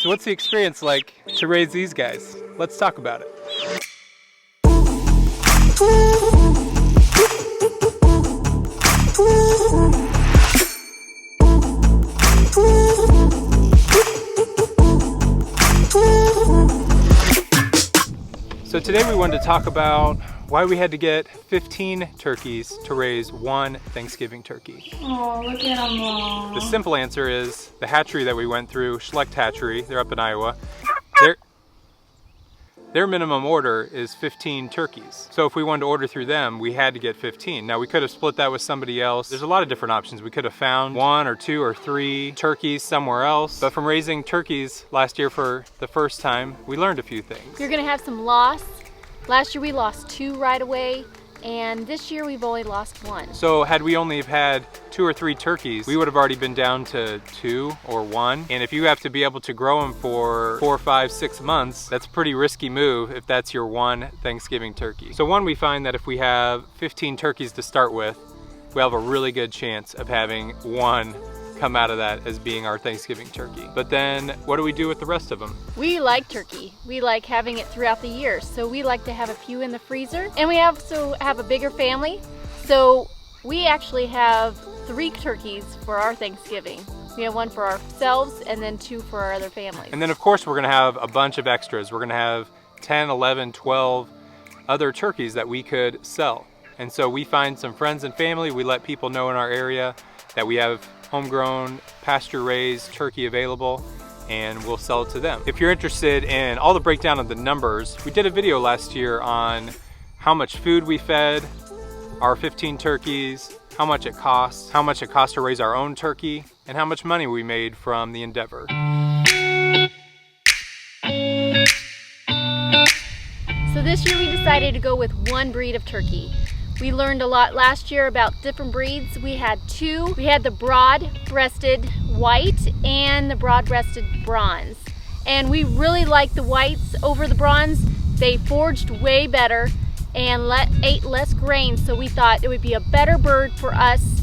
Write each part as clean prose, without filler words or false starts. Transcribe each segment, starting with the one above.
So what's the experience like to raise these guys? Let's talk about it. So today we wanted to talk about why we had to get 15 turkeys to raise one Thanksgiving turkey. Oh, look at them all. The simple answer is the hatchery that we went through, Schlecht Hatchery, they're up in Iowa. Their minimum order is 15 turkeys. So if we wanted to order through them, we had to get 15. Now we could have split that with somebody else. There's a lot of different options. We could have found 1 or 2 or 3 turkeys somewhere else. But from raising turkeys last year for the first time, we learned a few things. You're gonna have some loss. Last year we lost 2 right away, and this year we've only lost 1. So had we only have had 2 or 3 turkeys, we would have already been down to 2 or 1. And if you have to be able to grow them for 4, 5, 6 months, that's a pretty risky move if that's your one Thanksgiving turkey. So one, we find that if we have 15 turkeys to start with, we have a really good chance of having one come out of that as being our Thanksgiving turkey. But then what do we do with the rest of them? We like turkey. We like having it throughout the year. So we like to have a few in the freezer. And we also have a bigger family. So we actually have 3 turkeys for our Thanksgiving. We have 1 for ourselves and then 2 for our other families. And then of course we're gonna have a bunch of extras. We're gonna have 10, 11, 12 other turkeys that we could sell. And so we find some friends and family, we let people know in our area that we have homegrown, pasture-raised turkey available, and we'll sell it to them. If you're interested in all the breakdown of the numbers, we did a video last year on how much food we fed our 15 turkeys, how much it costs to raise our own turkey, and how much money we made from the endeavor. So this year we decided to go with 1 breed of turkey. We learned a lot last year about different breeds. We had 2. We had the broad-breasted white and the broad-breasted bronze. And we really liked the whites over the bronze. They foraged way better and ate less grain, so we thought it would be a better bird for us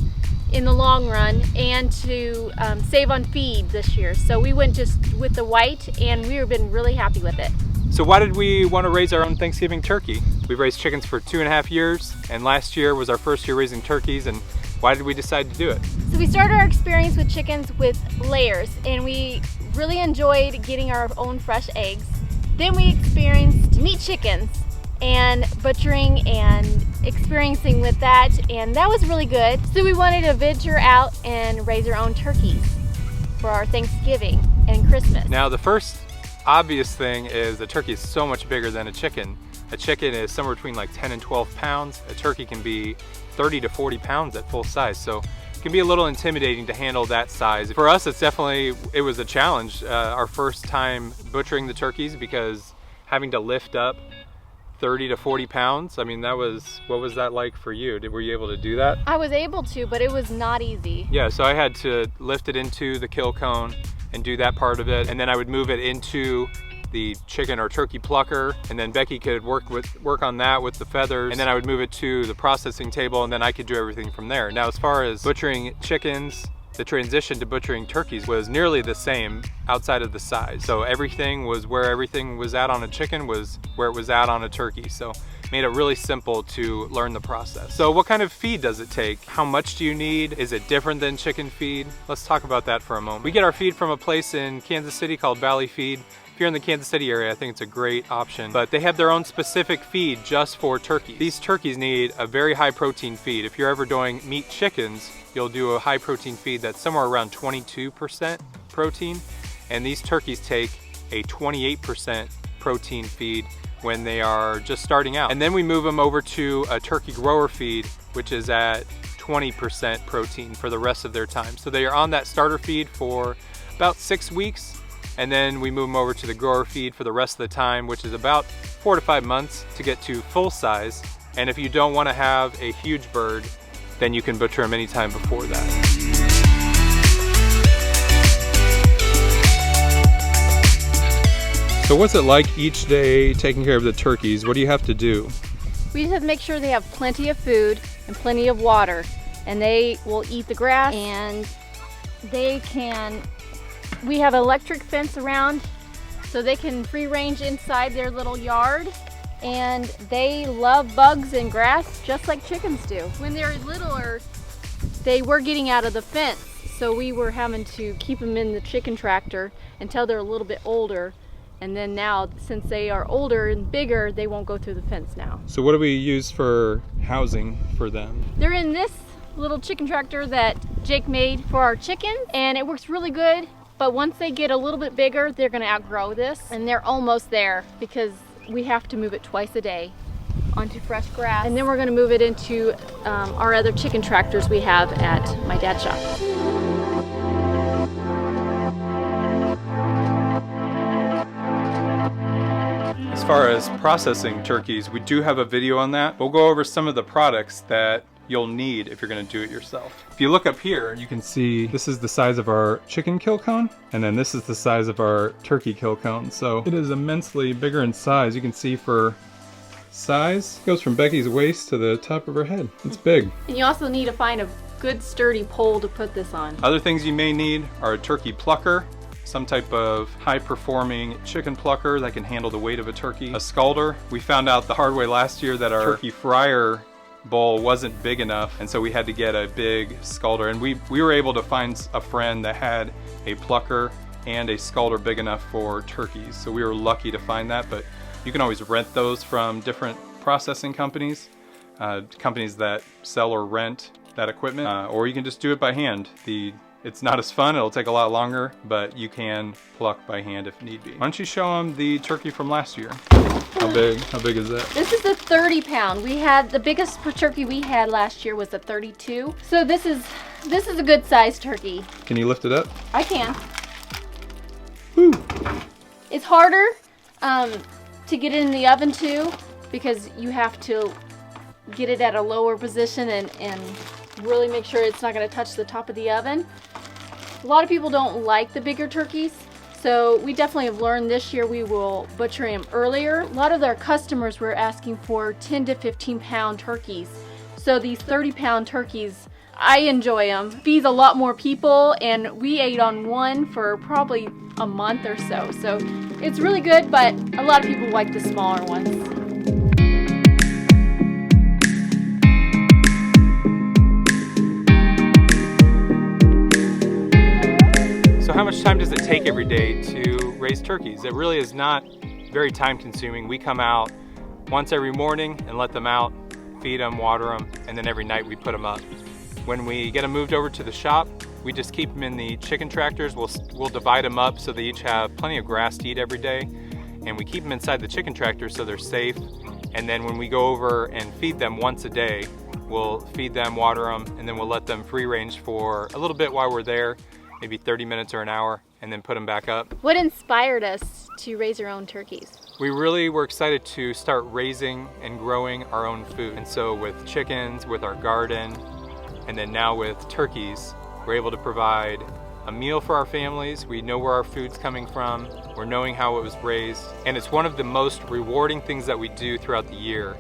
in the long run and to save on feed this year. So we went just with the white and we've been really happy with it. So why did we want to raise our own Thanksgiving turkey? We've raised chickens for 2.5 years, and last year was our first year raising turkeys, and why did we decide to do it? So we started our experience with chickens with layers, and we really enjoyed getting our own fresh eggs. Then we experienced meat chickens and butchering and experiencing with that, and that was really good. So we wanted to venture out and raise our own turkeys for our Thanksgiving and Christmas. Now the first obvious thing is the turkey is so much bigger than a chicken. A chicken is somewhere between like 10 and 12 pounds. A turkey can be 30 to 40 pounds at full size. So it can be a little intimidating to handle that size. For us, it was a challenge. Our first time butchering the turkeys, because having to lift up 30 to 40 pounds, I mean, what was that like for you? Were you able to do that? I was able to, but it was not easy. Yeah, so I had to lift it into the kill cone and do that part of it, and then I would move it into the chicken or turkey plucker, and then Becky could work on that with the feathers, and then I would move it to the processing table, and then I could do everything from there. Now as far as butchering chickens, the transition to butchering turkeys was nearly the same outside of the size. So everything was where everything was at on a chicken was where it was at on a turkey. So made it really simple to learn the process. So what kind of feed does it take? How much do you need? Is it different than chicken feed? Let's talk about that for a moment. We get our feed from a place in Kansas City called Valley Feed. If you're in the Kansas City area, I think it's a great option, but they have their own specific feed just for turkeys. These turkeys need a very high protein feed. If you're ever doing meat chickens, you'll do a high protein feed that's somewhere around 22% protein, and these turkeys take a 28% protein feed when they are just starting out. And then we move them over to a turkey grower feed, which is at 20% protein for the rest of their time. So they are on that starter feed for about 6 weeks, and then we move them over to the grower feed for the rest of the time, which is about 4 to 5 months to get to full size. And if you don't want to have a huge bird, then you can butcher them anytime before that. So what's it like each day taking care of the turkeys? What do you have to do? We just have to make sure they have plenty of food and plenty of water, and they will eat the grass, and they can We have electric fence around so they can free range inside their little yard, and they love bugs and grass just like chickens do. When they're littler, they were getting out of the fence, so we were having to keep them in the chicken tractor until they're a little bit older. And then now, since they are older and bigger, they won't go through the fence now. So what do we use for housing for them? They're in this little chicken tractor that Jake made for our chickens, and it works really good. But once they get a little bit bigger, they're gonna outgrow this, and they're almost there because we have to move it twice a day onto fresh grass. And then we're gonna move it into our other chicken tractors we have at my dad's shop. As far as processing turkeys, we do have a video on that. We'll go over some of the products that you'll need if you're gonna do it yourself. If you look up here, you can see this is the size of our chicken kill cone, and then this is the size of our turkey kill cone. So it is immensely bigger in size. You can see for size, it goes from Becky's waist to the top of her head. It's big. And you also need to find a good sturdy pole to put this on. Other things you may need are a turkey plucker, some type of high-performing chicken plucker that can handle the weight of a turkey. A scalder. We found out the hard way last year that our turkey fryer bowl wasn't big enough, and so we had to get a big scalder. And we were able to find a friend that had a plucker and a scalder big enough for turkeys. So we were lucky to find that, but you can always rent those from different processing companies, companies that sell or rent that equipment, or you can just do it by hand. It's not as fun, it'll take a lot longer, but you can pluck by hand if need be. Why don't you show them the turkey from last year? How big is that? This is the 30 pound. We had, the biggest turkey we had last year was a 32. So this is a good sized turkey. Can you lift it up? I can. Woo. It's harder to get it in the oven too, because you have to get it at a lower position and really make sure it's not gonna touch the top of the oven. A lot of people don't like the bigger turkeys, so we definitely have learned this year we will butcher them earlier. A lot of our customers were asking for 10 to 15 pound turkeys. So these 30 pound turkeys, I enjoy them. Feeds a lot more people, and we ate on one for probably a month or so. So it's really good, but a lot of people like the smaller ones. So how much time does it take every day to raise turkeys? It really is not very time consuming. We come out once every morning and let them out, feed them, water them, and then every night we put them up. When we get them moved over to the shop, we just keep them in the chicken tractors. We'll divide them up so they each have plenty of grass to eat every day, and we keep them inside the chicken tractor so they're safe. And then when we go over and feed them once a day, we'll feed them, water them, and then we'll let them free range for a little bit while we're there, maybe 30 minutes or an hour, and then put them back up. What inspired us to raise our own turkeys? We really were excited to start raising and growing our own food. And so with chickens, with our garden, and then now with turkeys, we're able to provide a meal for our families. We know where our food's coming from. We're knowing how it was raised. And it's one of the most rewarding things that we do throughout the year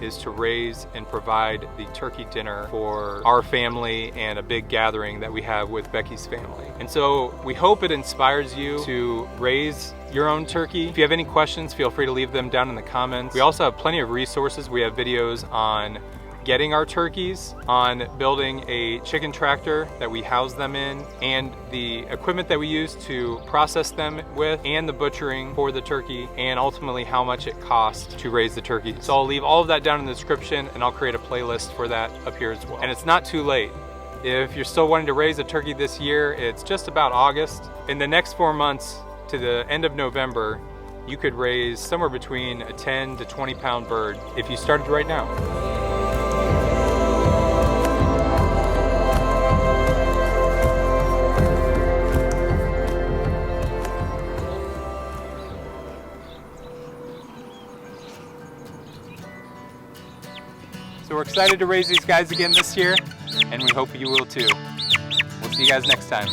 is to raise and provide the turkey dinner for our family and a big gathering that we have with Becky's family. And so we hope it inspires you to raise your own turkey. If you have any questions, feel free to leave them down in the comments. We also have plenty of resources. We have videos on getting our turkeys, on building a chicken tractor that we house them in, and the equipment that we use to process them with, and the butchering for the turkey, and ultimately how much it costs to raise the turkey. So I'll leave all of that down in the description, and I'll create a playlist for that up here as well. And it's not too late. If you're still wanting to raise a turkey this year, it's just about August. In the next 4 months to the end of November, you could raise somewhere between a 10 to 20 pound bird if you started right now. So we're excited to raise these guys again this year, and we hope you will too. We'll see you guys next time.